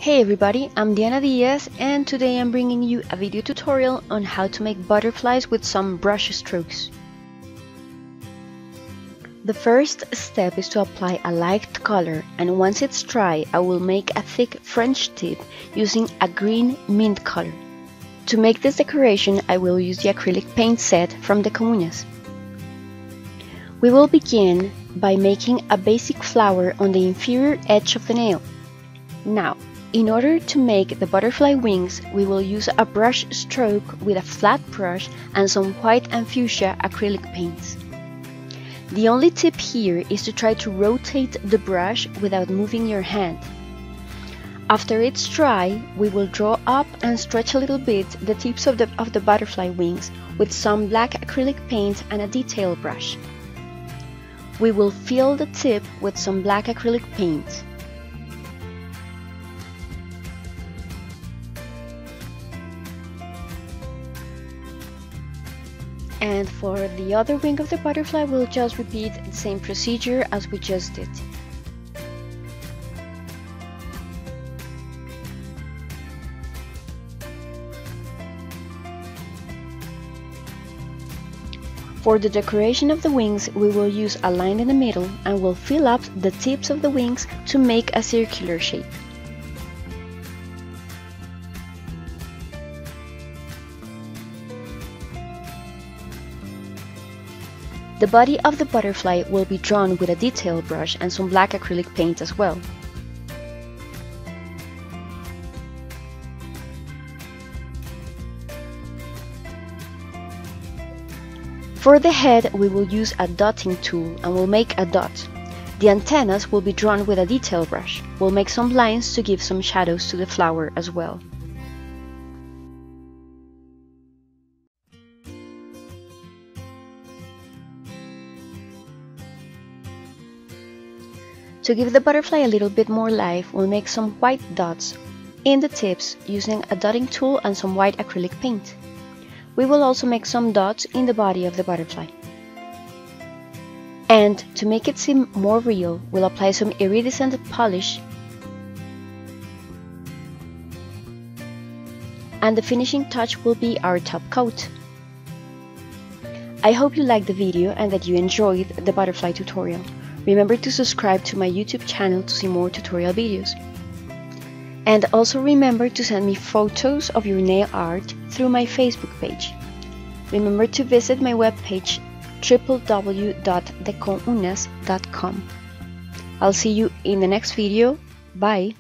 Hey everybody, I'm Diana Diaz and today I'm bringing you a video tutorial on how to make butterflies with some brush strokes. The first step is to apply a light color, and once it's dry I will make a thick French tip using a green mint color. To make this decoration I will use the acrylic paint set from Deko Uñas. We will begin by making a basic flower on the inferior edge of the nail. Now, in order to make the butterfly wings, we will use a brush stroke with a flat brush and some white and fuchsia acrylic paints. The only tip here is to try to rotate the brush without moving your hand. After it's dry, we will draw up and stretch a little bit the tips of the butterfly wings with some black acrylic paint and a detail brush. We will fill the tip with some black acrylic paint. And for the other wing of the butterfly, we'll just repeat the same procedure as we just did. For the decoration of the wings, we will use a line in the middle and we'll fill up the tips of the wings to make a circular shape. The body of the butterfly will be drawn with a detail brush and some black acrylic paint as well. For the head, we will use a dotting tool and we'll make a dot. The antennas will be drawn with a detail brush. We'll make some lines to give some shadows to the flower as well. To give the butterfly a little bit more life, we'll make some white dots in the tips using a dotting tool and some white acrylic paint. We will also make some dots in the body of the butterfly. And to make it seem more real, we'll apply some iridescent polish. And the finishing touch will be our top coat. I hope you liked the video and that you enjoyed the butterfly tutorial. Remember to subscribe to my YouTube channel to see more tutorial videos. And also remember to send me photos of your nail art through my Facebook page. Remember to visit my webpage www.dekouñas.com. I'll see you in the next video. Bye!